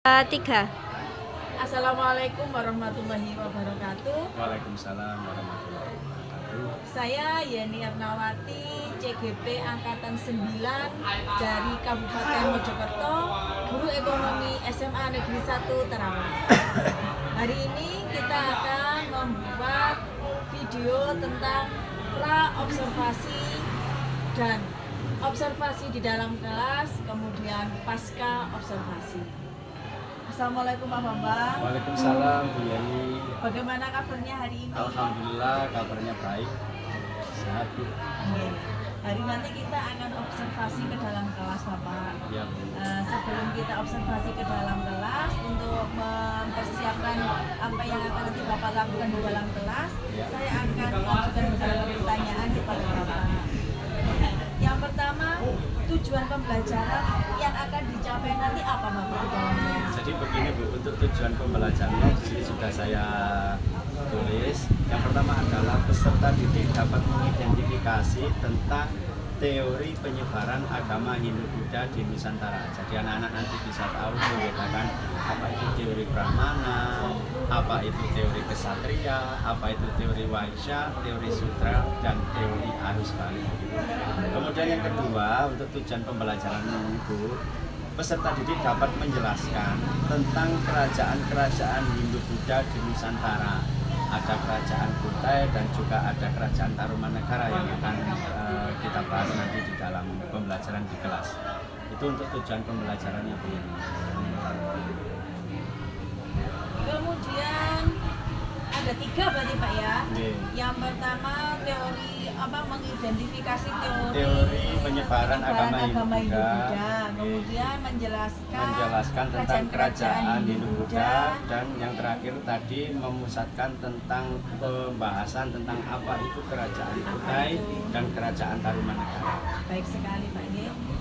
Tiga. Assalamualaikum warahmatullahi wabarakatuh. Waalaikumsalam warahmatullahi wabarakatuh. Saya Yeni Ernawati, CGP Angkatan 9 dari Kabupaten Mojokerto, Guru Ekonomi SMA Negeri 1 Terawas. Hari ini kita akan membuat video tentang pra-observasi dan observasi di dalam kelas, kemudian pasca observasi. Assalamualaikum Pak Bambang. Waalaikumsalam Bu Yani. Bagaimana kabarnya hari ini? Alhamdulillah kabarnya baik, sehat Bu. Hari nanti kita akan observasi ke dalam kelas Bapak. Ya Bu. Sebelum kita observasi ke dalam kelas untuk mempersiapkan apa yang akan nanti Bapak lakukan di dalam kelas, saya akan mengajukan beberapa pertanyaan kepada Bapak. Yang pertama, tujuan pembelajaran yang akan dicapai nanti apa Bapak di dalamnya? Jadi begini Bu, untuk tujuan pembelajarannya di sini sudah saya tulis. Yang pertama adalah peserta didik dapat mengidentifikasi tentang teori penyebaran agama Hindu-Buddha di Nusantara. Jadi anak-anak nanti bisa tahu membedakan apa itu teori Brahmana, apa itu teori Kesatria, apa itu teori Waisya, teori Sutra, dan teori Arus Bali. Kemudian yang kedua, untuk tujuan pembelajaran itu, peserta didik dapat menjelaskan tentang kerajaan-kerajaan Hindu-Buddha di Nusantara. Ada kerajaan Kutai dan juga ada kerajaan Tarumanegara yang akan kita bahas nanti di dalam pembelajaran di kelas. Itu untuk tujuan pembelajarannya Bu. Kemudian ada tiga berarti Pak ya. Yang pertama teori mengidentifikasi teori penyebaran agama Hindu-Buddha. Kemudian menjelaskan tentang kerajaan Hindu-Buddha, dan yang terakhir tadi memusatkan tentang pembahasan tentang apa itu kerajaan Kutai dan kerajaan Tarumanegara. Baik sekali Pak.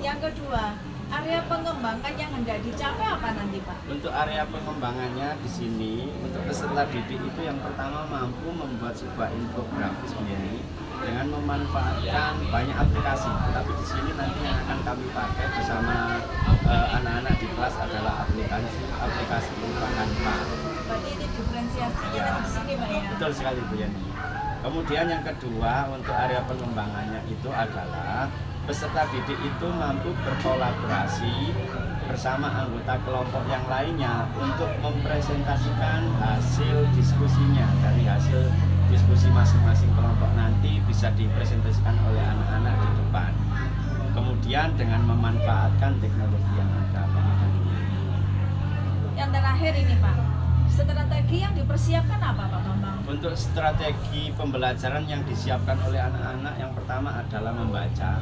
Yang kedua, area pengembangan yang hendak dicapai apa nanti Pak? Untuk area pengembangannya di sini, untuk peserta didik itu yang pertama mampu membuat sebuah infografis ini dengan memanfaatkan banyak aplikasi. Tapi di sini nanti yang akan kami pakai bersama anak-anak di kelas adalah aplikasi Canva. Berarti ini diferensiasinya dari di sini Pak ya? Betul sekali Bu Yani. Kemudian yang kedua, untuk area pengembangannya itu adalah peserta didik itu mampu berkolaborasi bersama anggota kelompok yang lainnya untuk mempresentasikan hasil diskusinya. Dari hasil diskusi masing-masing kelompok nanti bisa dipresentasikan oleh anak-anak di depan. Kemudian dengan memanfaatkan teknologi yang ada. Yang terakhir ini Pak, strategi yang dipersiapkan apa Pak Bambang? Untuk strategi pembelajaran yang disiapkan oleh anak-anak, yang pertama adalah membaca.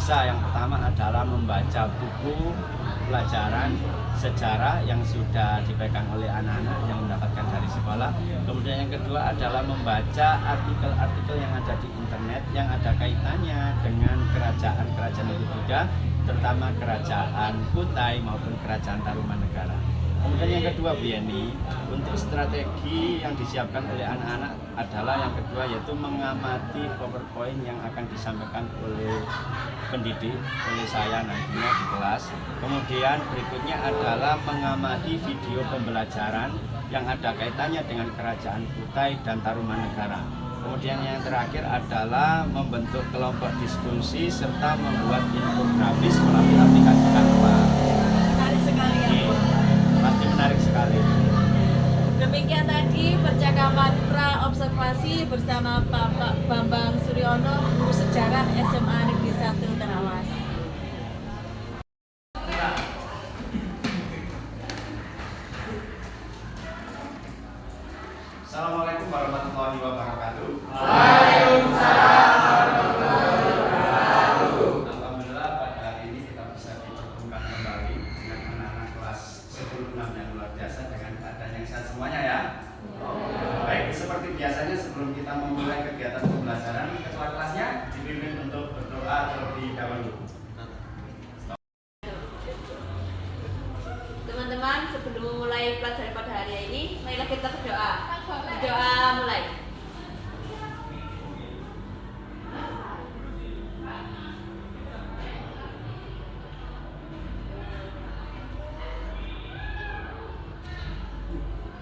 Yang pertama adalah membaca buku pelajaran sejarah yang sudah dipegang oleh anak-anak yang mendapatkan dari sekolah. Kemudian yang kedua adalah membaca artikel-artikel yang ada di internet yang ada kaitannya dengan kerajaan-kerajaan Hindu-Buddha, terutama kerajaan Kutai maupun kerajaan Tarumanegara. Kemudian yang kedua Bu Yani, untuk strategi yang disiapkan oleh anak-anak adalah yang kedua, yaitu mengamati PowerPoint yang akan disampaikan oleh pendidik, oleh saya nantinya di kelas. Kemudian berikutnya adalah mengamati video pembelajaran yang ada kaitannya dengan kerajaan Kutai dan Tarumanegara. Kemudian yang terakhir adalah membentuk kelompok diskusi serta membuat infografis melalui aplikasi Canva. Menarik sekali ya Pak. Pasti menarik sekali. Demikian tadi percakapan pra-observasi bersama Pak Bambang Suryono, Guru Sejarah SMA Negeri 1 Terawas. Assalamualaikum warahmatullahi wabarakatuh. Waalaikumsalam warahmatullahi wabarakatuh. Alhamdulillah pada hari ini kita bisa dipertemukan kembali dengan anak-anak kelas 10-6 yang luar biasa dengan keadaan yang sehat semuanya ya. Baik, seperti biasanya sebelum kita memulai kegiatan pembelajaran, ketua kelasnya dipimpin untuk berdoa terlebih dahulu. Teman-teman, sebelum memulai pelajaran pada hari ini, marilah kita berdoa. Berdoa mulai.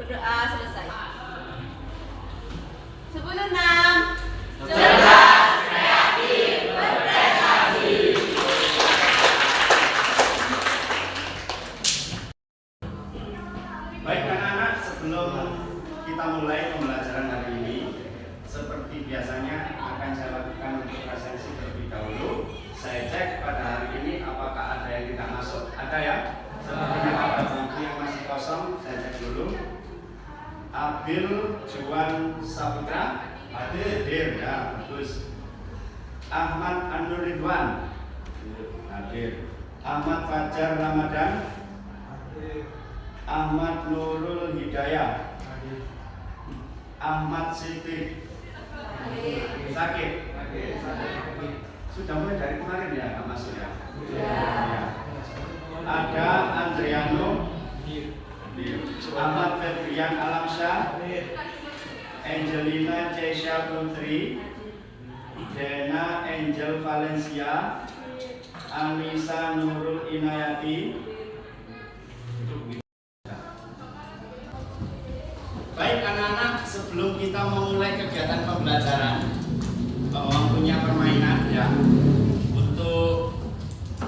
berdoa selesai. 10-6. Cerdas, kreatif, berprestasi. Baik anak-anak, sebelum kita mulai pembelajaran hari ini, seperti biasanya akan saya lakukan untuk presensi terlebih dahulu. Saya cek pada hari ini apakah ada yang tidak masuk. Ada ya? Sepertinya ada buku yang masih kosong, saya cek dulu. Abil Juwan Saputra, hadir ya, bagus. Ahmad Anur Ridwan, hadir. Ahmad Fajar Ramadan, Ahmad Nurul Hidayah, Ahmad Siti sakit. Sudah mulai dari kemarin ya, nggak masuk ya? Ya. Ada Andriano, Ahmad Febrian Alamsyah, Angelina Cesha Putri, Dena Angel Valencia, Anissa Nurul Inayati. Baik anak-anak, sebelum kita memulai kegiatan pembelajaran, punya permainan ya untuk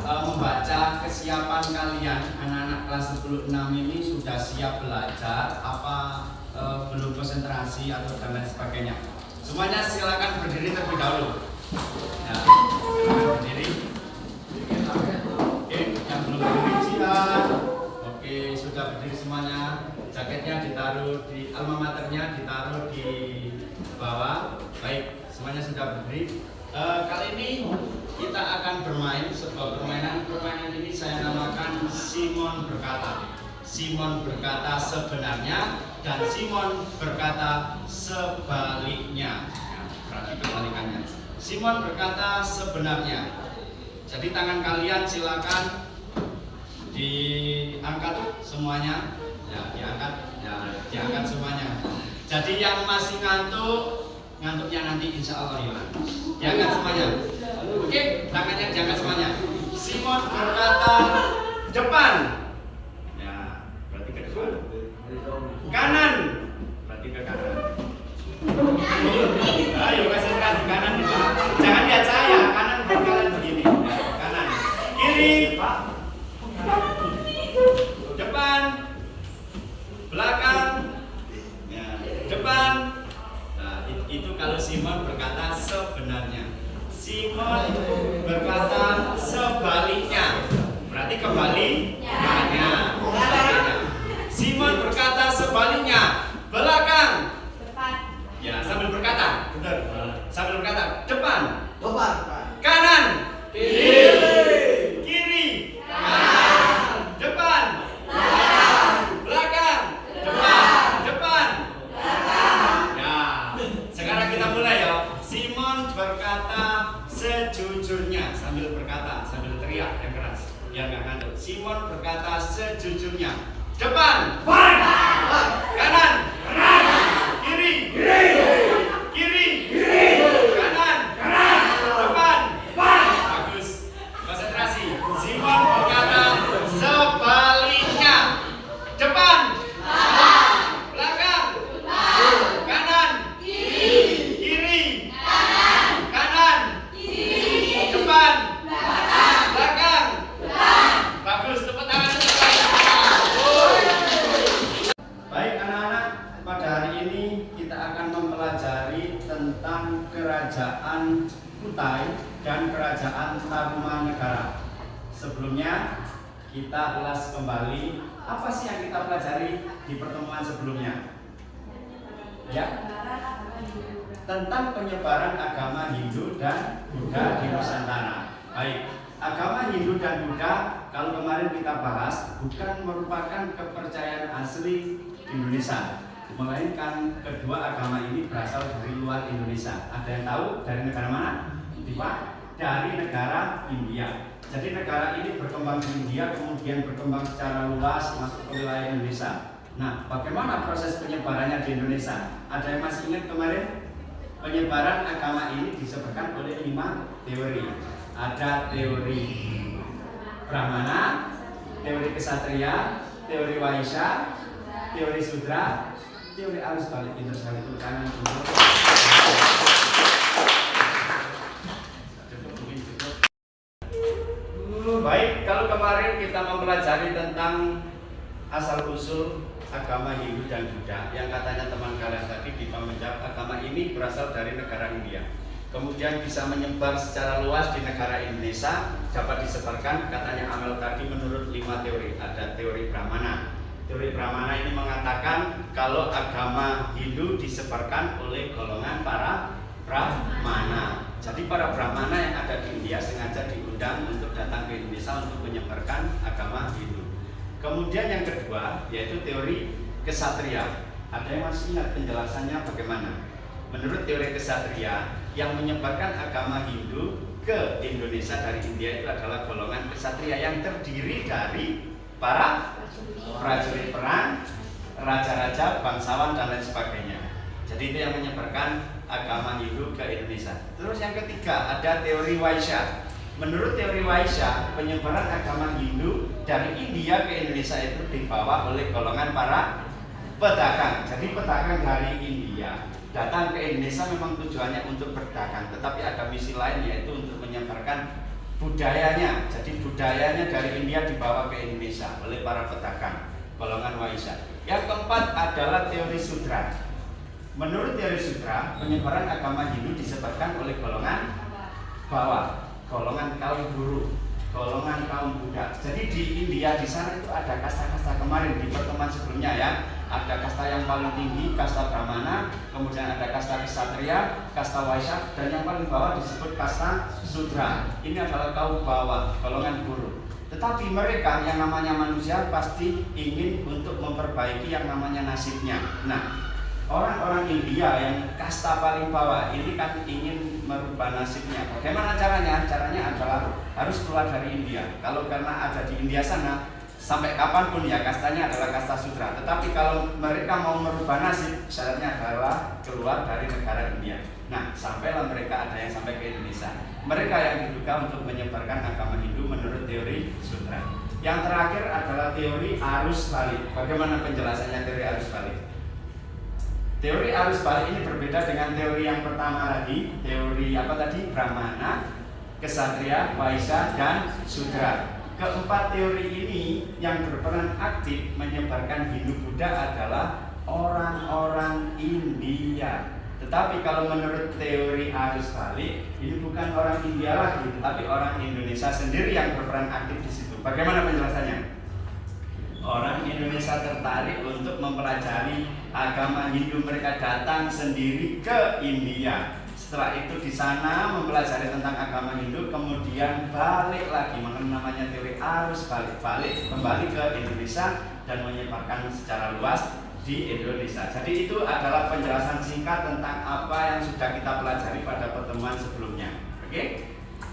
membaca kesiapan kalian. Anak-anak kelas 10-6 ini sudah siap belajar apa belum konsentrasi atau dan lain sebagainya. Semuanya silakan berdiri terlebih dahulu. Ya, silakan berdiri. Oke, yang belum berdiri silakan. Oke, sudah berdiri semuanya. Jaketnya ditaruh di alma maternya, ditaruh di bawah. Baik, semuanya sudah berdiri. Kali ini kita akan bermain sebuah permainan. Permainan ini saya namakan Simon berkata. Simon berkata sebenarnya dan Simon berkata sebaliknya. Nah, berarti kebalikannya. Simon berkata sebenarnya. Jadi tangan kalian silakan diangkat semuanya. Ya, diangkat semuanya. Jadi yang masih ngantuknya nanti insya Allah ya. Diangkat semuanya. Oke, tangannya diangkat semuanya. Simon berkata depan. Ya, berarti ke depan. Kanan, berarti ke kanan. Ayo konsentrasi kanan itu. Jangan lihat saya, kanan berjalan begini. Ya, kanan. Kiri, depan. Belakang, ya, depan. Nah, itu kalau Simon berkata sebenarnya. Simon berkata sebaliknya. Berarti kebalikannya. Simon berkata sebaliknya. Belakang. Depan. Ya, sambil berkata. Benar. Sambil berkata depan. Depan. Kanan. Kiri. Kiri. Kanan. Depan. Belakang. Depan. Ya, sekarang kita mulai ya. Simon berkata sejujurnya sambil berkata, sambil teriak yang keras, biar nggak ngantuk. Simon berkata sejujurnya. Depan. Kanan. Kiri. Kanan. Depan. Bagus. Konsentrasi. Simon berkata sebaliknya. Depan. Belakang. Kanan. Kiri. Kanan. Depan. Belakang. Bagus, tepuk tangan. Baik anak-anak, pada hari ini kita akan mempelajari tentang kerajaan Kutai dan kerajaan Tarumanegara. Sebelumnya kita ulas kembali apa sih yang kita pelajari di pertemuan sebelumnya. Ya, tentang penyebaran agama Hindu dan Buddha di Nusantara. Baik, agama Hindu dan Buddha kalau kemarin kita bahas bukan merupakan kepercayaan asli Indonesia, melainkan kedua agama ini berasal dari luar Indonesia. Ada yang tahu dari negara mana? Pak? Dari negara India. Jadi negara ini berkembang di India, kemudian berkembang secara luas masuk ke wilayah Indonesia. Nah, bagaimana proses penyebarannya di Indonesia? Ada yang masih ingat kemarin? Penyebaran agama ini disebutkan oleh 5 teori. Ada teori Brahmana, teori Kesatria, teori Waisya, teori sudra, teori arus balik. Pintar sekali itu kanan dulu. Baik, kalau kemarin kita mempelajari tentang asal-usul agama Hindu dan Buddha, yang katanya teman kalian tadi di menjawab agama ini berasal dari negara India, kemudian bisa menyebar secara luas di negara Indonesia, dapat disebarkan katanya Amel tadi menurut 5 teori. Ada teori Brahmana. Teori Brahmana ini mengatakan kalau agama Hindu disebarkan oleh golongan para Brahmana. Jadi para Brahmana yang ada di India sengaja diundang untuk datang ke Indonesia untuk menyebarkan agama Hindu. Kemudian yang kedua yaitu teori kesatria. Ada yang masih ingat penjelasannya bagaimana? Menurut teori kesatria, yang menyebarkan agama Hindu ke Indonesia dari India itu adalah golongan kesatria yang terdiri dari para prajurit perang, raja-raja, bangsawan dan lain sebagainya. Jadi itu yang menyebarkan agama Hindu ke Indonesia. Terus yang ketiga ada teori Vaishya. Menurut teori Vaishya, penyebaran agama Hindu dari India ke Indonesia itu dibawa oleh golongan para pedagang. Jadi pedagang dari India datang ke Indonesia memang tujuannya untuk berdagang, tetapi ada misi lain yaitu untuk menyebarkan budayanya. Jadi budayanya dari India dibawa ke Indonesia oleh para pedagang, golongan Vaishya. Yang keempat adalah teori sudra. Menurut teori sudra, penyebaran agama Hindu disebabkan oleh golongan bawah, golongan kaum buruh, golongan kaum Buddha. Jadi di India di sana itu ada kasta-kasta kemarin di pertemuan sebelumnya ya. Ada kasta yang paling tinggi, kasta Brahmana, kemudian ada kasta Ksatria, kasta Vaishya, dan yang paling bawah disebut kasta Sudra. Ini adalah kaum bawah, golongan buruh. Tetapi mereka yang namanya manusia pasti ingin untuk memperbaiki yang namanya nasibnya. Nah, orang-orang India yang kasta paling bawah ini kan ingin merubah nasibnya. Bagaimana caranya? Caranya adalah harus keluar dari India. Kalau karena ada di India sana, sampai kapanpun ya kastanya adalah kasta Sudra. Tetapi kalau mereka mau merubah nasib, syaratnya adalah keluar dari negara India. Nah, sampailah mereka ada yang sampai ke Indonesia. Mereka yang diduga untuk menyebarkan agama Hindu menurut teori Sudra. Yang terakhir adalah teori arus balik. Bagaimana penjelasannya teori arus balik? Teori arus balik ini berbeda dengan teori yang pertama tadi. Teori apa tadi? Brahmana, Ksatria, Vaishya, dan Sudra. Keempat teori ini yang berperan aktif menyebarkan Hindu Buddha adalah orang-orang India. Tetapi kalau menurut teori arus balik, ini bukan orang India lagi, tetapi orang Indonesia sendiri yang berperan aktif di situ. Bagaimana penjelasannya? Orang Indonesia tertarik untuk mempelajari agama Hindu, mereka datang sendiri ke India. Setelah itu di sana mempelajari tentang agama Hindu, kemudian balik lagi, namanya teori arus balik kembali ke Indonesia dan menyebarkan secara luas di Indonesia. Jadi itu adalah penjelasan singkat tentang apa yang sudah kita pelajari pada pertemuan sebelumnya. Oke?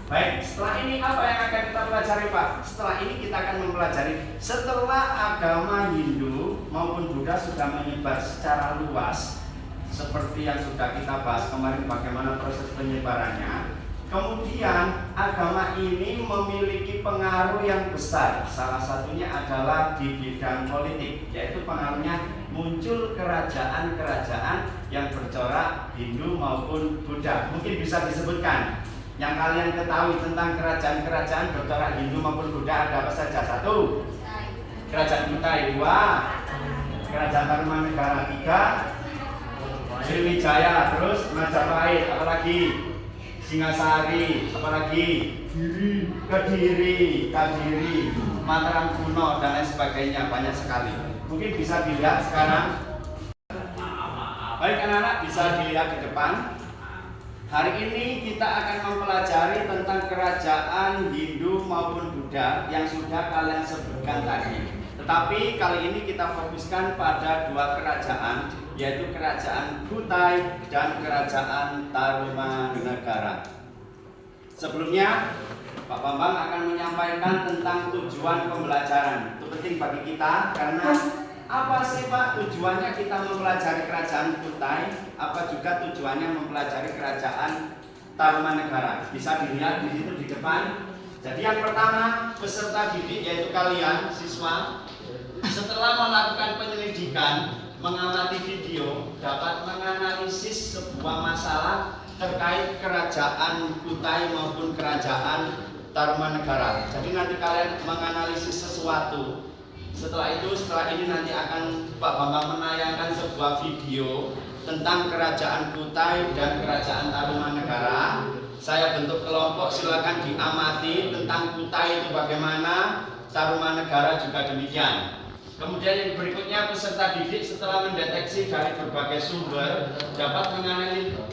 Baik, setelah ini apa yang akan kita pelajari Pak? Setelah ini kita akan mempelajari setelah agama Hindu maupun Buddha sudah menyebar secara luas, seperti yang sudah kita bahas kemarin bagaimana proses penyebarannya. Kemudian agama ini memiliki pengaruh yang besar. Salah satunya adalah di bidang politik, yaitu pengaruhnya muncul kerajaan-kerajaan yang bercorak Hindu maupun Buddha. Mungkin bisa disebutkan yang kalian ketahui tentang kerajaan-kerajaan bercorak Hindu maupun Buddha ada apa saja? 1. Kerajaan Kutai. 2. Kerajaan Tarumanegara. 3. Sriwijaya, terus Majapahit, apalagi Singasari, apalagi Kediri, Mataram kuno dan lain sebagainya, banyak sekali. Mungkin bisa dilihat sekarang. Baik anak-anak, bisa dilihat di depan. Hari ini kita akan mempelajari tentang kerajaan Hindu maupun Buddha yang sudah kalian sebutkan tadi. Tetapi kali ini kita fokuskan pada 2 kerajaan, yaitu kerajaan Kutai dan kerajaan Tarumanegara. Sebelumnya, Pak Bambang akan menyampaikan tentang tujuan pembelajaran. Itu penting bagi kita karena apa sih Pak tujuannya kita mempelajari kerajaan Kutai? Apa juga tujuannya mempelajari kerajaan Tarumanegara? Bisa dilihat di situ di depan. Jadi yang pertama, peserta didik yaitu kalian siswa, setelah melakukan penyelidikan pendidikan mengamati video dapat menganalisis sebuah masalah terkait kerajaan Kutai maupun kerajaan Tarumanegara. Jadi nanti kalian menganalisis sesuatu. Setelah ini nanti akan Pak Bambang menayangkan sebuah video tentang kerajaan Kutai dan kerajaan Tarumanegara. Saya bentuk kelompok, silakan diamati tentang Kutai itu bagaimana, Tarumanegara juga demikian. Kemudian yang berikutnya, peserta didik setelah mendeteksi dari berbagai sumber dapat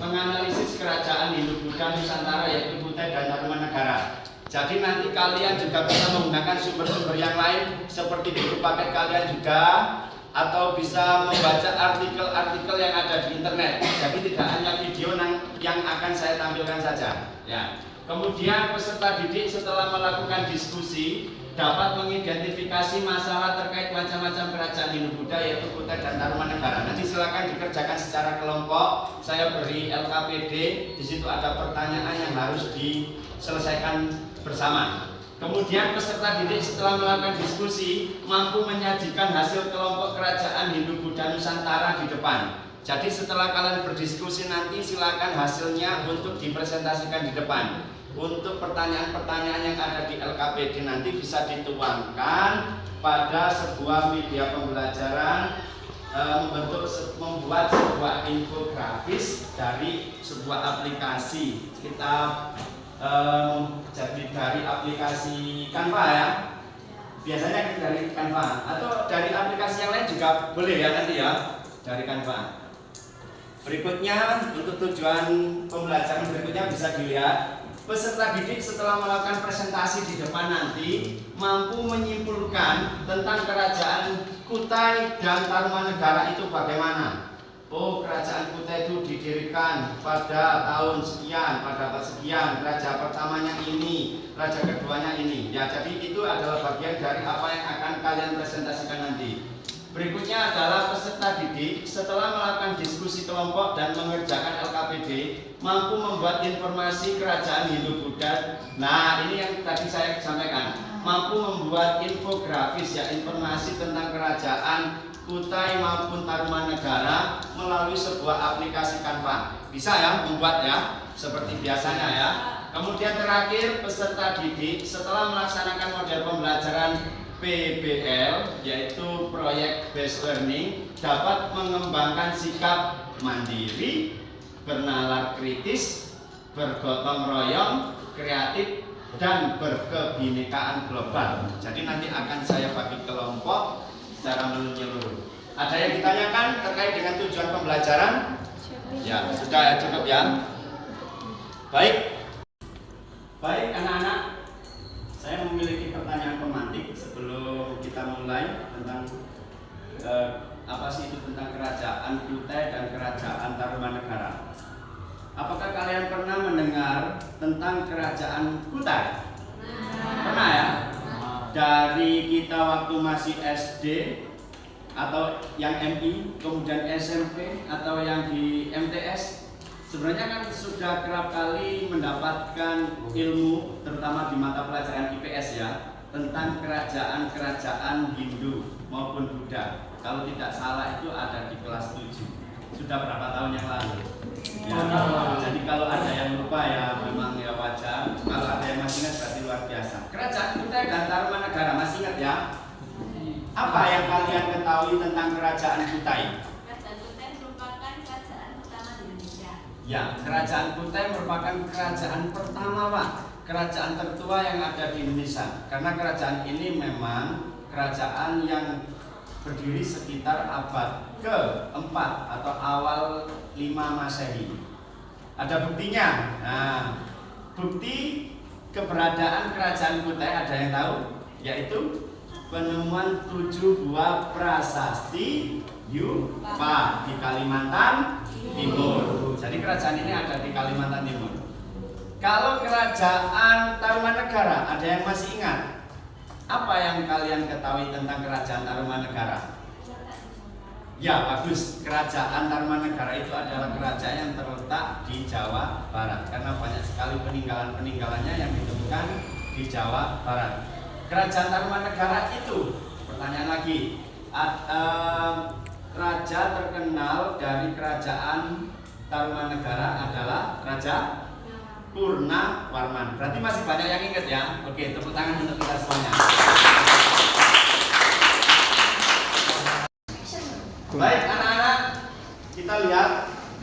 menganalisis kerajaan Hindu-Buddha Nusantara yaitu Kutai dan Tarumanegara. Jadi nanti kalian juga bisa menggunakan sumber-sumber yang lain seperti buku paket kalian juga, atau bisa membaca artikel-artikel yang ada di internet. Jadi tidak hanya video yang akan saya tampilkan saja. Ya. Kemudian peserta didik setelah melakukan diskusi dapat mengidentifikasi masalah terkait macam-macam kerajaan Hindu-Buddha yaitu Kutai dan Tarumanegara. Nanti silakan dikerjakan secara kelompok. Saya beri LKPD. Di situ ada pertanyaan yang harus diselesaikan bersama. Kemudian peserta didik setelah melakukan diskusi mampu menyajikan hasil kelompok kerajaan Hindu-Buddha Nusantara di depan. Jadi setelah kalian berdiskusi nanti silakan hasilnya untuk dipresentasikan di depan. Untuk pertanyaan-pertanyaan yang ada di LKPD nanti bisa dituangkan pada sebuah media pembelajaran, membuat sebuah infografis dari sebuah aplikasi. Kita jadi dari aplikasi Canva ya. Biasanya dari Canva atau dari aplikasi yang lain juga boleh ya nanti ya, dari Canva. Berikutnya untuk tujuan pembelajaran berikutnya bisa dilihat. Peserta didik setelah melakukan presentasi di depan nanti mampu menyimpulkan tentang kerajaan Kutai dan Tarumanegara itu bagaimana. Oh, kerajaan Kutai itu didirikan pada tahun sekian, pada abad sekian, raja pertamanya ini, raja keduanya ini. Ya, jadi itu adalah bagian dari apa yang akan kalian presentasikan nanti. Berikutnya adalah peserta didik setelah melakukan diskusi kelompok dan mengerjakan LKPD mampu membuat informasi kerajaan Hindu-Buddha. Nah, ini yang tadi saya sampaikan, mampu membuat infografis ya, informasi tentang kerajaan Kutai maupun Tarumanegara melalui sebuah aplikasi Canva. Bisa ya membuat ya, seperti biasanya ya. Kemudian terakhir, peserta didik setelah melaksanakan model pembelajaran PBL yaitu Project Based Learning dapat mengembangkan sikap mandiri, bernalar kritis, bergotong royong, kreatif, dan berkebinekaan global. Jadi nanti akan saya bagi kelompok secara menyeluruh. Ada yang ditanyakan terkait dengan tujuan pembelajaran? Ya, sudah cukup ya. Baik anak-anak. Saya memiliki pertanyaan pemantik sebelum kita mulai tentang apa sih itu tentang kerajaan Kutai dan kerajaan Tarumanegara. Apakah kalian pernah mendengar tentang kerajaan Kutai? Pernah ya? Dari kita waktu masih SD atau yang MI, kemudian SMP atau yang di MTS. Sebenarnya kan sudah kerap kali mendapatkan ilmu, terutama di mata pelajaran IPS ya, tentang kerajaan-kerajaan Hindu maupun Buddha. Kalau tidak salah itu ada di kelas 7. Sudah berapa tahun yang lalu? Ya, jadi kalau ada yang lupa ya memang ya wajar. Kalau ada yang masih ingat berarti luar biasa. Kerajaan Kutai dan Tarumanegara masih ingat ya? Apa yang kalian ketahui tentang kerajaan Kutai? Ya, kerajaan Kutai merupakan kerajaan pertama Pak, kerajaan tertua yang ada di Indonesia. Karena kerajaan ini memang kerajaan yang berdiri sekitar abad ke-4 atau awal 5 Masehi. Ada buktinya. Nah, bukti keberadaan kerajaan Kutai ada yang tahu? Yaitu penemuan 7 buah prasasti Yupa di Kalimantan Timur. Jadi kerajaan ini ada di Kalimantan Timur. Kalau kerajaan Tarumanegara, ada yang masih ingat? Apa yang kalian ketahui tentang kerajaan Tarumanegara? Ya, bagus. Kerajaan Tarumanegara itu adalah kerajaan yang terletak di Jawa Barat. Karena banyak sekali peninggalan-peninggalannya yang ditemukan di Jawa Barat. Kerajaan Tarumanegara itu, pertanyaan lagi, raja terkenal dari kerajaan Tarumanegara adalah Raja Purnawarman. Berarti masih banyak yang ingat ya. Oke, tepuk tangan untuk kita semuanya. Baik anak-anak, kita lihat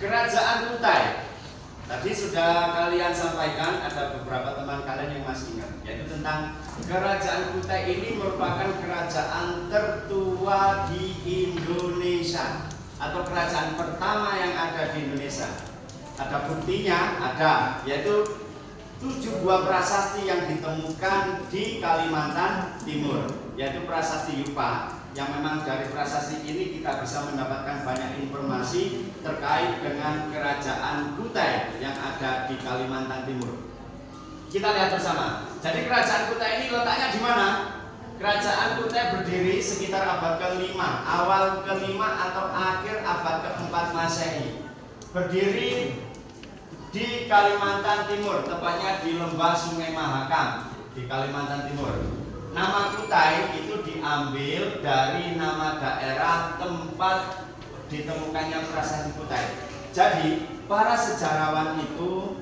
Kerajaan Kutai. Tadi sudah kalian sampaikan, ada beberapa teman kalian yang masih ingat, yaitu tentang Kerajaan Kutai ini merupakan kerajaan tertua di Indonesia atau kerajaan pertama yang ada di Indonesia. Ada buktinya, ada, yaitu 7 buah prasasti yang ditemukan di Kalimantan Timur, yaitu prasasti Yupa, yang memang dari prasasti ini kita bisa mendapatkan banyak informasi terkait dengan Kerajaan Kutai yang ada di Kalimantan Timur. Kita lihat bersama. Jadi Kerajaan Kutai ini letaknya di mana? Kerajaan Kutai berdiri sekitar abad ke-5, awal ke-5 atau akhir abad ke-4 Masehi. Berdiri di Kalimantan Timur, tepatnya di lembah Sungai Mahakam di Kalimantan Timur. Nama Kutai itu diambil dari nama daerah tempat ditemukannya prasasti Kutai. Jadi para sejarawan itu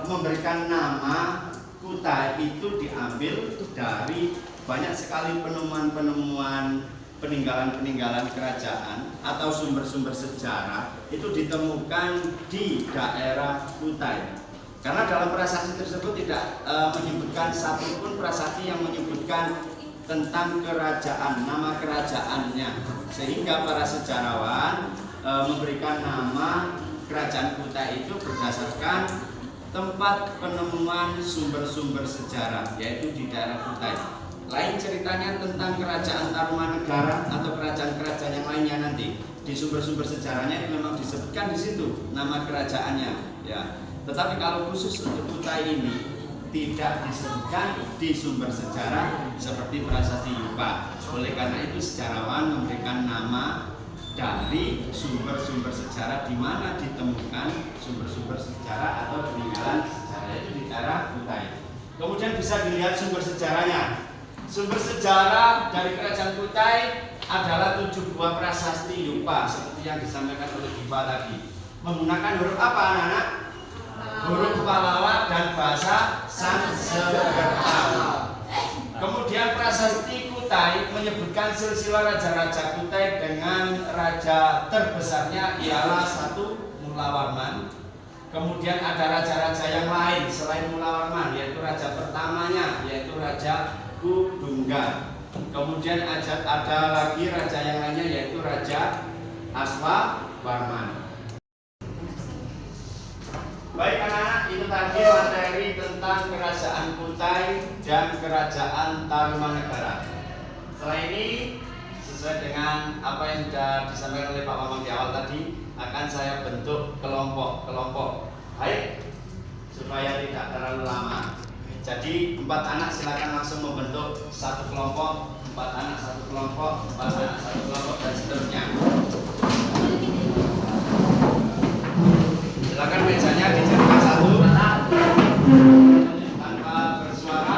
memberikan nama Kutai itu diambil dari banyak sekali penemuan-penemuan peninggalan-peninggalan kerajaan atau sumber-sumber sejarah itu ditemukan di daerah Kutai. Karena dalam prasasti tersebut tidak menyebutkan satupun prasasti yang menyebutkan tentang kerajaan, nama kerajaannya, sehingga para sejarawan memberikan nama Kerajaan Kutai itu berdasarkan tempat penemuan sumber-sumber sejarah, yaitu di daerah Kutai. Lain ceritanya tentang Kerajaan Tarumanegara atau kerajaan-kerajaan yang lainnya nanti di sumber-sumber sejarahnya itu memang disebutkan di situ nama kerajaannya, ya. Tetapi kalau khusus untuk Kutai ini tidak disebutkan di sumber sejarah seperti prasasti Yupa. Oleh karena itu sejarawan memberikan nama dari sumber-sumber sejarah di mana ditemukan sumber-sumber sejarah atau peninggalan sejarah itu di daerah Kutai. Kemudian bisa dilihat sumber sejarahnya. Sumber sejarah dari Kerajaan Kutai adalah 7 buah prasasti Yupa seperti yang disampaikan oleh Diva tadi. Menggunakan huruf apa anak-anak? Huruf Pallawa dan bahasa Sanskerta. Kemudian prasasti Kutai menyebutkan silsilah raja-raja Kutai dengan raja terbesarnya ialah 1 Mulawarman. Kemudian ada raja-raja yang lain selain Mulawarman, yaitu raja pertamanya yaitu Raja Kudungga. Kemudian ada lagi raja yang lainnya yaitu Raja Aswawarman. Baik anak-anak, itu tadi materi tentang Kerajaan Kutai dan Kerajaan Tarumanegara. Setelah ini, sesuai dengan apa yang sudah disampaikan oleh Pak Mamang di awal tadi, akan saya bentuk kelompok-kelompok. Baik, supaya tidak terlalu lama. Jadi 4 anak silakan langsung membentuk 1 kelompok, 4 anak 1 kelompok, 4 anak 1 kelompok dan seterusnya. Silakan mejanya dijadikan 1 tanpa bersuara.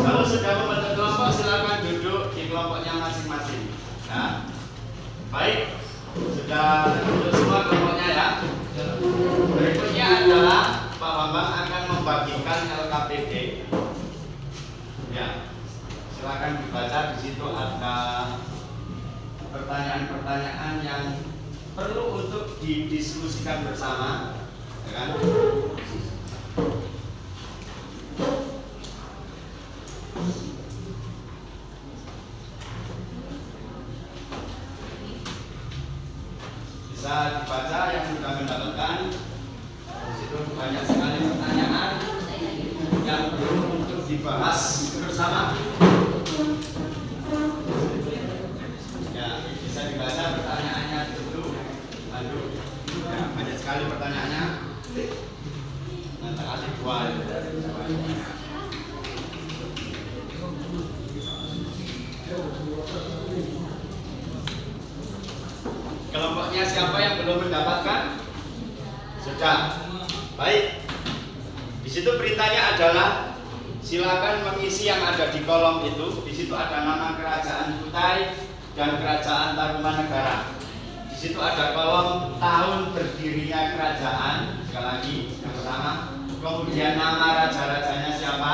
Kalau sudah membentuk kelompok, silakan duduk di kelompoknya masing-masing. Ya. Baik, sudah duduk semua kelompoknya ya. Berikutnya adalah Pak Bambang akan membagikan LKPD. Ya, silakan dibaca. Di situ ada pertanyaan-pertanyaan yang perlu untuk didiskusikan bersama, ya kan? Bisa dibaca yang sudah mendapatkan. Di situ banyak sekali pertanyaan yang perlu untuk dibahas bersama. Ya, bisa dibaca pertanyaannya dulu. Lalu, ya, banyak sekali pertanyaannya. Nanti kasih 2. situ perintahnya adalah silakan mengisi yang ada di kolom itu. Di situ ada nama kerajaan Kutai dan kerajaan Tarumanegara. Di situ ada kolom tahun berdirinya kerajaan, sekali lagi yang pertama. Kemudian nama raja-rajanya siapa,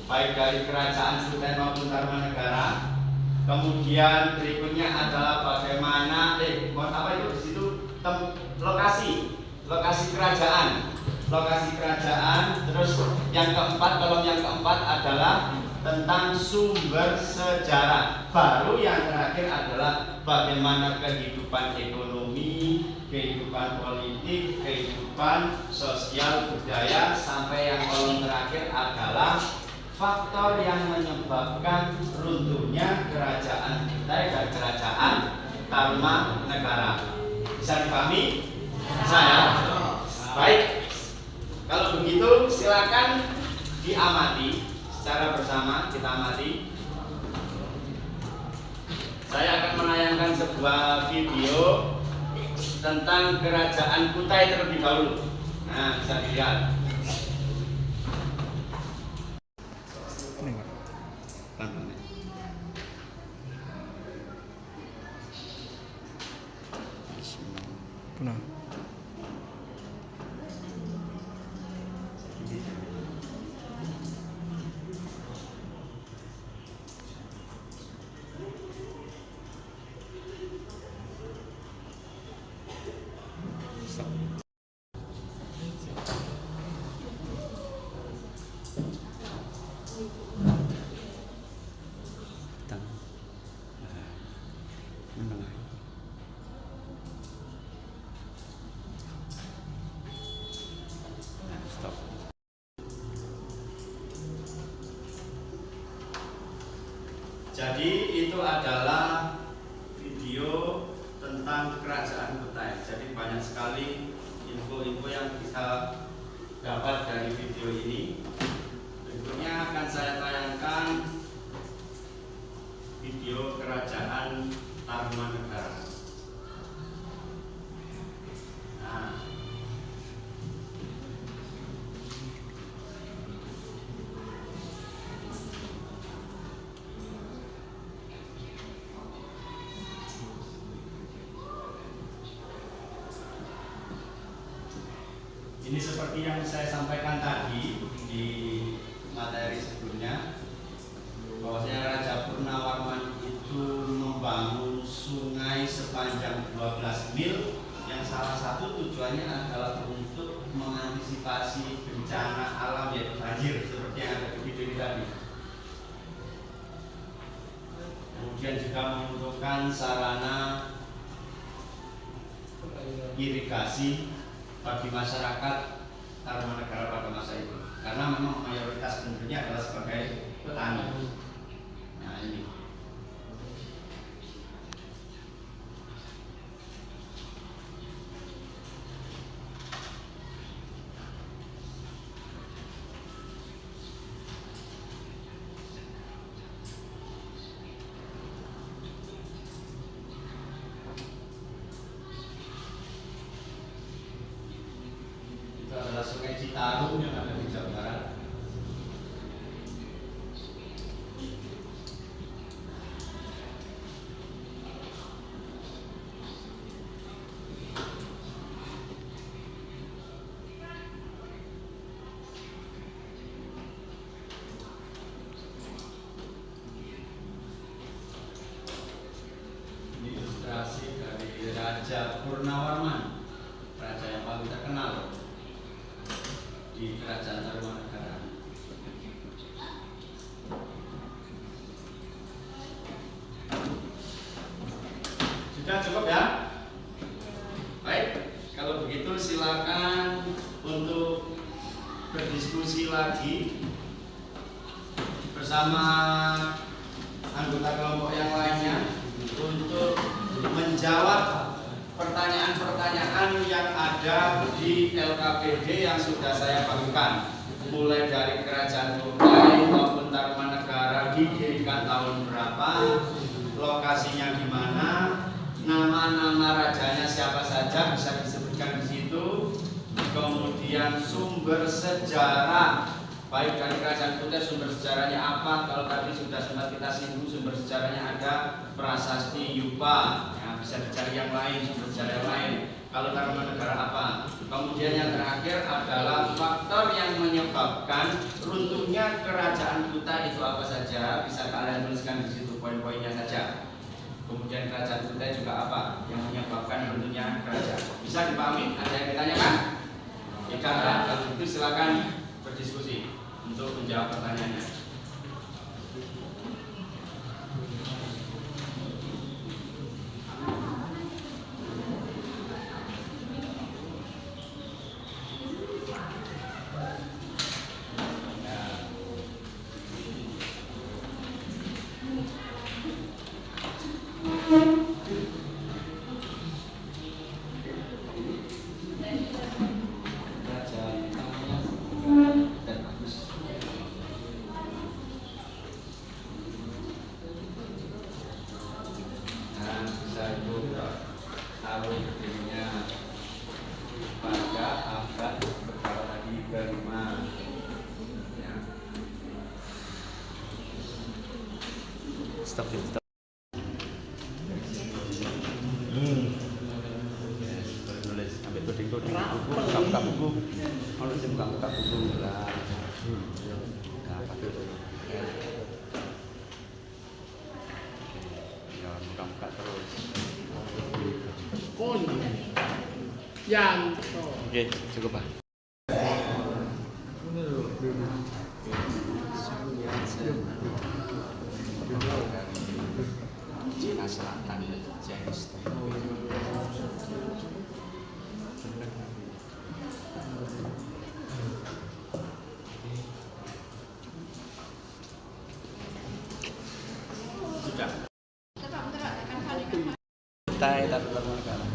baik dari kerajaan Kutai maupun Tarumanegara. Kemudian berikutnya adalah bagaimana di situ lokasi kerajaan. Terus yang keempat, kolom yang keempat adalah tentang sumber sejarah. Baru yang terakhir adalah bagaimana kehidupan ekonomi, kehidupan politik, kehidupan sosial budaya, sampai yang kolom terakhir adalah faktor yang menyebabkan runtuhnya kerajaan Kutai dan kerajaan Tarumanegara. Bisa dipahami? Bisa ya? Baik. Kalau begitu silakan diamati secara bersama, kita amati. Saya akan menayangkan sebuah video tentang kerajaan Kutai terlebih dahulu. Nah, bisa dilihat. Punah. Jadi itu adalah video tentang kerajaan Kutai. Jadi banyak sekali info-info yang kita dapat dari video ini. Berikutnya akan saya tayangkan video kerajaan Tarumanegara. Nah, ini seperti yang saya sampaikan tadi di materi sebelumnya, bahwasanya Raja Purnawarman itu membangun sungai sepanjang 12 mil yang salah satu tujuannya adalah untuk mengantisipasi bencana alam, yaitu banjir seperti yang ada di video ini tadi. Kemudian juga membutuhkan sarana irigasi bagi masyarakat Tarumanegara pada masa itu, karena memang mayoritas penduduknya adalah sebagai petani. Nah, ini adalah Sungai Citarum yang ada di Jawa Barat. Ini ilustrasi dari Raja Purnawarman, raja yang paling terkenal di kerajaan Tarumanegara. Sudah cukup ya? Baik, kalau begitu silakan untuk berdiskusi lagi bersama anggota kelompok yang lainnya untuk menjawab pertanyaan-pertanyaan yang ada di LKPD yang sudah saya bagikan, mulai dari kerajaan Kutai maupun Tarumanegara didirikan tahun berapa, lokasinya di mana, nama-nama rajanya siapa saja bisa disebutkan di situ, kemudian sumber sumber sejarah. Baik dari kerajaan Kutai sumber sejarahnya apa? Kalau tadi sudah sempat kita singgung sumber sejarahnya ada prasasti Yupa, ya, bisa dicari yang lain, sumber sejarah yang lain. Kalau Tarumanegara apa? Kemudian yang terakhir adalah faktor yang menyebabkan runtuhnya kerajaan Kutai itu apa saja? Bisa kalian tuliskan di situ poin-poinnya saja. Kemudian kerajaan Kutai juga apa yang menyebabkan runtuhnya kerajaan? Bisa dipahami? Ada yang ditanyakan? Jika enggak, kalau itu silakan berdiskusi untuk menjawab pertanyaannya. Stop. Nulis ambil coding-coding buku, buka buku. Kalau sih buka buku lah. Nah, pakai itu. Ya, buka terus. Oke, cukup Pak. Cina Selatan, Chinese Taipei. Sudah. Kutai Tarumanegara.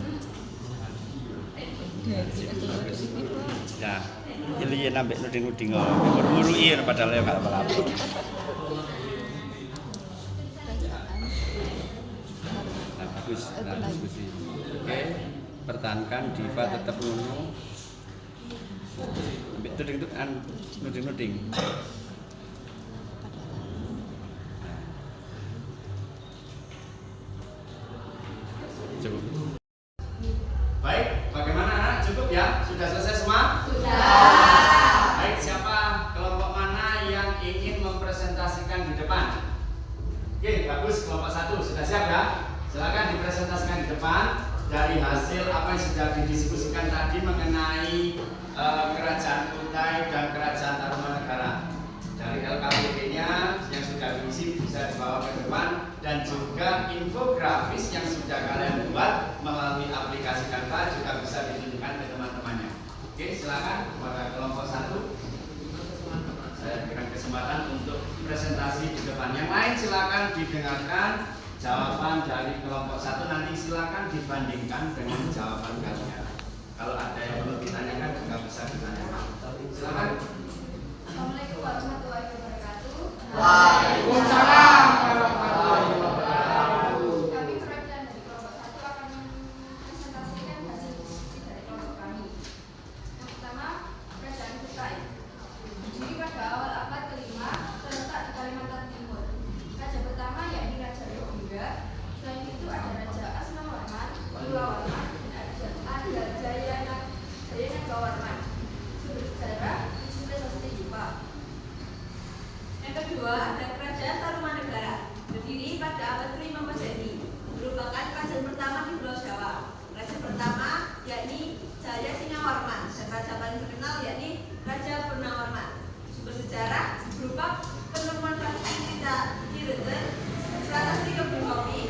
Ya, ini nambah nuding-nuding ngurui padahal ya gak apa-apa. Nah, bagus. Nah, diskusi. Oke, pertahankan Diva tetap ngono. Ambil nuding-nuding. Cukup. Baik, bagaimana anak? Cukup ya? Sudah selesai semua? Sudah. Baik, siapa kelompok mana yang ingin mempresentasikan di depan? Oke, bagus. Kelompok 1 sudah siap ya? Silakan dipresentasikan di depan dari hasil apa yang sudah didiskusikan tadi mengenai kerajaan Kutai dan kerajaan Tarumanegara. Dari LKPP-nya yang sudah diisi bisa dibawa ke depan dan juga infografis yang sudah kalian buat melalui aplikasi Canva juga bisa ditunjukkan ke teman-temannya. Oke, silakan kepada kelompok 1. Saya berikan kesempatan untuk presentasi di depan. Yang lain silakan didengarkan jawaban dari kelompok 1, nanti silakan dibandingkan dengan jawaban kalian. Kalau ada yang perlu ditanyakan juga bisa ditanyakan. Silakan. Assalamualaikum warahmatullahi wabarakatuh. Waalaikumsalam warahmatullahi wabarakatuh. Kami perwakilan dari kelompok 1 akan mempresentasikan hasil diskusi dari kelompok kami. Yang pertama, kerajaan Kutai. Berdiri pada awal abad ke-5, terletak di Kalimantan Timur. Raja pertama yakni Raja Yogyakarta. Selain itu ada Raja Asmawarman, Kulawarman, dan ada Jayanagawarman. Sumber sejarah Prasasti Yupa. Yang kedua ada kerajaan Tarumanegara, berdiri pada abad ke-5 Masehi, merupakan kerajaan pertama di Pulau Jawa. Raja pertama yakni Jaya Singawarman dan raja paling terkenal yakni Raja Purnawarman. Sumber sejarah berupa penemuan prasasti Cirebon, prasasti Kebukopi,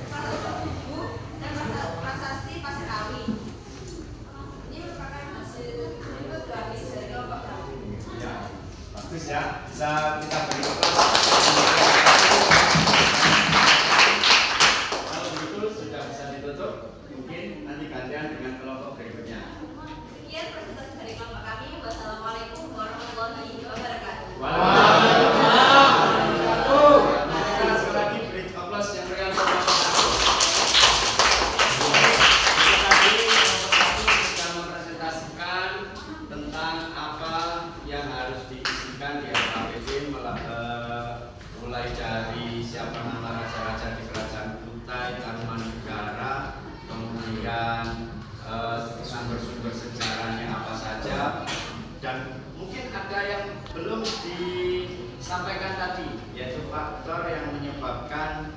prasasti Buku, dan prasasti Pasir Awi. Ini merupakan hasil infografis dari kelompok kami. Ya, bagus ya. Bisa kita beri kalau begitu sudah bisa ditutup. Mungkin nanti gantian dengan kelompok berikutnya. Sekian presentasi dari kelompok kami. Wassalamualaikum warahmatullahi wabarakatuh. Waalaikumsalam. Kita sekali lagi beri aplaus yang meriah untuk kelompok 1. Tadi kelompok 1 sudah mempresentasikan tentang apa sampaikan tadi, yaitu faktor yang menyebabkan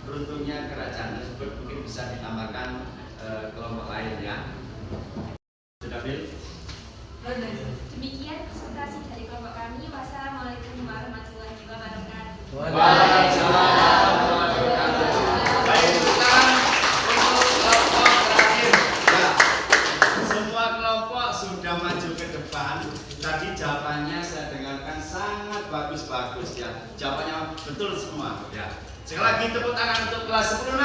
runtuhnya kerajaan tersebut. Mungkin bisa ditambahkan kelompok lain ya. Sudah, Bil? Demikian presentasi dari kelompok kami. Wassalamualaikum warahmatullahi wabarakatuh. Waalaikumsalam warahmatullahi wabarakatuh. Baik, sekarang untuk kelompok terakhir. Ya, semua kelompok sudah maju ke depan. Tadi jawabannya saya dengarkan sangat bagus-bagus ya. Jawabannya betul semua ya. Sekali lagi tepuk tangan untuk kelas 10-6.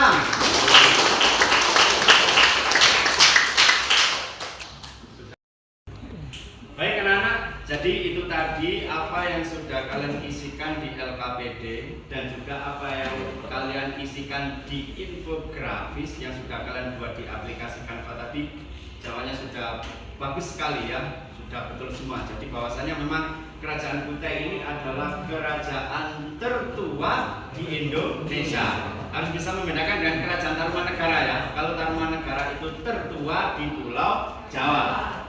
Baik anak-anak, jadi itu tadi apa yang sudah kalian isikan di LKPD dan juga apa yang kalian isikan di infografis yang sudah kalian buat di aplikasi Canva tadi. Jawabannya sudah bagus sekali ya, sudah betul semua. Jadi bahwasannya memang Kerajaan Kutai ini adalah kerajaan tertua di Indonesia. Harus bisa membedakan dengan Kerajaan Tarumanegara ya. Kalau Tarumanegara itu tertua di Pulau Jawa.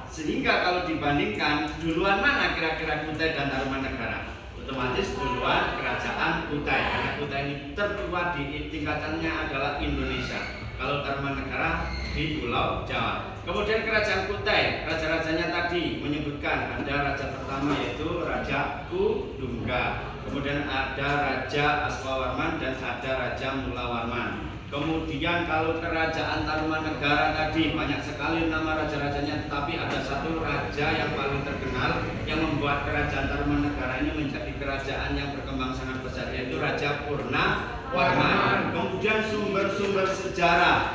Sehingga kalau dibandingkan duluan mana kira-kira Kutai dan Tarumanegara? Otomatis duluan Kerajaan Kutai, karena Kutai ini tertua di tingkatannya adalah Indonesia. Kalau Tarumanegara di Pulau Jawa. Kemudian Kerajaan Kutai, raja-rajanya tadi menyebutkan ada raja pertama yaitu Raja Kudungga. Kemudian ada Raja Aswawarman dan ada Raja Mulawarman. Kemudian kalau Kerajaan Tarumanegara tadi banyak sekali nama raja-rajanya, tetapi ada satu raja yang paling terkenal yang membuat Kerajaan Tarumanegara ini menjadi kerajaan yang berkembang sangat besar, yaitu Raja Purnawarman. Kemudian sumber-sumber sejarah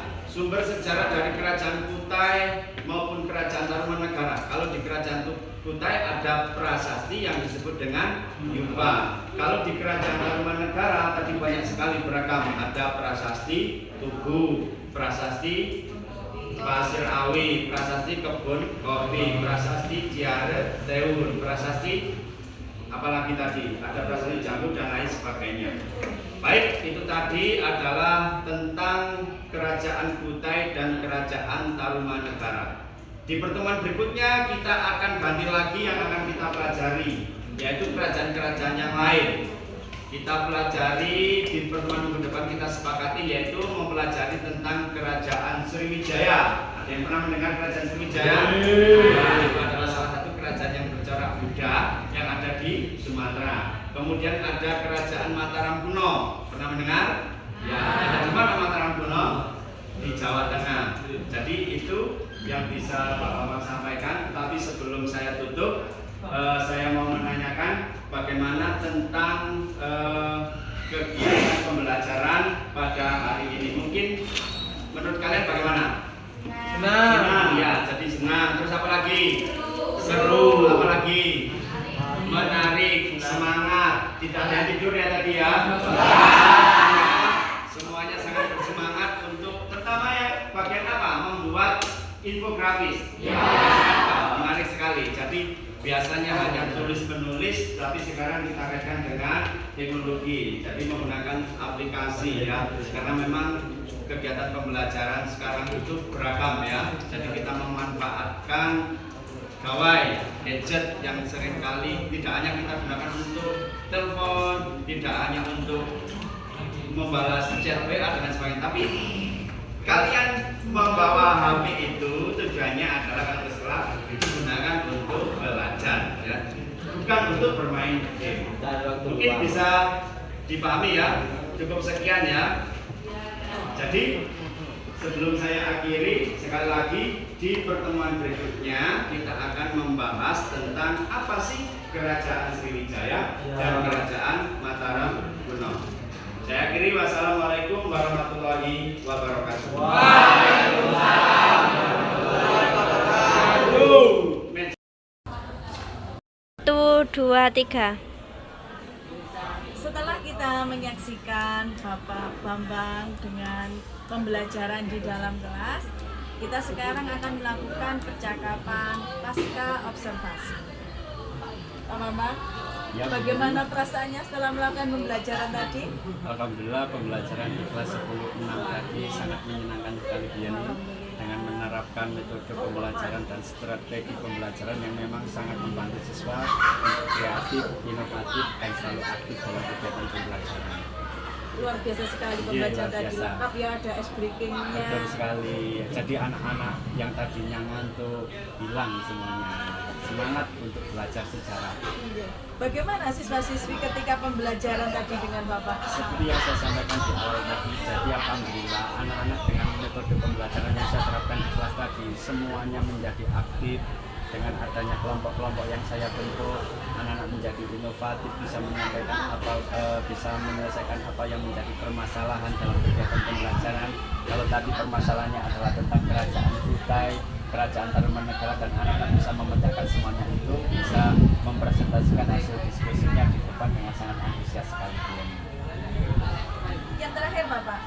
dari Kerajaan Kutai maupun Kerajaan Tarumanegara. Kalau di Kerajaan Kutai ada prasasti yang disebut dengan Yupa. Kalau di Kerajaan Tarumanegara tadi banyak sekali beragam. Ada prasasti Tugu, prasasti Pasir Awi, prasasti Kebun Kopi, prasasti Ciare Teun, prasasti apalagi tadi, ada prasasti Jambu dan lain sebagainya. Baik, itu tadi adalah tentang Kerajaan Kutai dan Kerajaan Tarumanegara. Di pertemuan berikutnya kita akan ganti lagi yang akan kita pelajari, yaitu kerajaan-kerajaan yang lain. Kita pelajari di pertemuan minggu depan, kita sepakati yaitu mempelajari tentang Kerajaan Sriwijaya. Ada yang pernah mendengar Kerajaan Sriwijaya? Nah, itu adalah salah satu kerajaan yang bercorak Buddha yang ada di Sumatera. Kemudian ada Kerajaan Mataram kuno. Pernah mendengar? Ya, ada di mana Mataram kuno? Di Jawa Tengah. Jadi itu yang bisa Pak Bambang sampaikan. Tapi sebelum saya tutup, saya mau menanyakan bagaimana tentang kegiatan pembelajaran pada hari ini. Mungkin menurut kalian bagaimana? Senang. Ya, jadi senang. Terus apa lagi? Seru. Apa lagi? Menarik, semangat. Tidak ada yang tidur ya tadi ya. Semuanya sangat bersemangat untuk pertama ya bagian apa? Membuat infografis. Ya. Menarik sekali. Jadi biasanya hanya tulis menulis, tapi sekarang kita kaitkan dengan teknologi. Jadi menggunakan aplikasi ya. Karena memang kegiatan pembelajaran sekarang itu beragam ya. Jadi kita memanfaatkan gawai, gadget yang seringkali tidak hanya kita gunakan untuk telepon, tidak hanya untuk membalas chat WA dan sebagainya, tapi kalian membawa HP itu tujuannya adalah kalau setelah digunakan untuk belajar ya, bukan untuk bermain game. Mungkin bisa dipahami ya. Cukup sekian ya. Jadi sebelum saya akhiri, sekali lagi di pertemuan berikutnya kita akan membahas tentang apa sih Kerajaan Sriwijaya dan Kerajaan Mataram kuno. Saya akhiri, wassalamualaikum warahmatullahi wabarakatuh. Waalaikumsalam warahmatullahi wabarakatuh. 1, 2, 3. Setelah kita menyaksikan Bapak Bambang dengan pembelajaran di dalam kelas, kita sekarang akan melakukan percakapan pasca observasi. Pak Bambang, Ya, bagaimana perasaannya setelah melakukan pembelajaran tadi? Alhamdulillah pembelajaran di kelas 10-6 tadi sangat menyenangkan sekali, Dian. Alhamdulillah. dengan menerapkan metode pembelajaran dan strategi pembelajaran yang memang sangat membantu siswa untuk kreatif, inovatif, dan selalu aktif dalam kegiatan pembelajaran. Luar biasa sekali Iya, pembelajaran luar tadi, biasa. lengkap ya, ada ice breakingnya. Betul sekali. Jadi anak-anak yang tadinya ngantuk hilang semuanya. Semangat untuk belajar sejarah. Iya. Bagaimana siswa-siswi ketika pembelajaran tadi dengan Bapak? Seperti yang saya sampaikan di awal tadi, jadi alhamdulillah anak-anak dengan metode pembelajaran yang saya terapkan di kelas tadi semuanya menjadi aktif. Dengan adanya kelompok-kelompok yang saya bentuk, anak-anak menjadi inovatif, bisa menyampaikan bisa menyelesaikan apa yang menjadi permasalahan dalam kegiatan pembelajaran. Kalau tadi permasalahannya adalah tentang kerajaan Kutai, kerajaan Tarumanegara, dan anak-anak bisa memecahkan semuanya itu, bisa mempresentasikan hasil diskusinya di depan dengan sangat antusias sekali. Yang terakhir Bapak,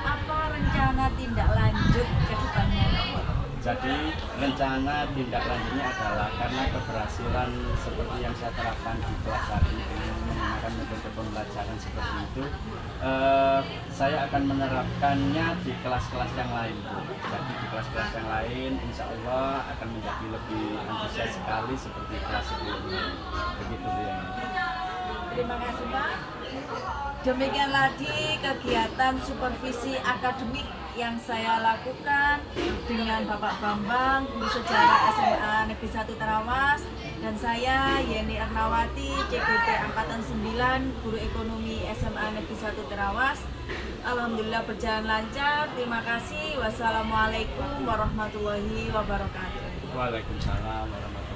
apa rencana tindak lanjut ke depannya? Jadi rencana tindak lanjutnya adalah karena keberhasilan seperti yang saya terapkan di kelas tadi dengan menggunakan metode pembelajaran seperti itu, saya akan menerapkannya di kelas-kelas yang lain. Jadi di kelas-kelas yang lain, insya Allah akan menjadi lebih antusias sekali seperti kelas sebelumnya. Begitu ya. Terima kasih Pak. Demikian lagi kegiatan supervisi akademik yang saya lakukan dengan Bapak Bambang, Guru Sejarah SMA Negeri 1 Terawas, dan saya Yeni Ernawati, CGT Angkatan 9, Guru Ekonomi SMA Negeri 1 Terawas. Alhamdulillah berjalan lancar. Terima kasih. Wassalamualaikum warahmatullahi wabarakatuh. Waalaikumsalam warahmatullahi wabarakatuh.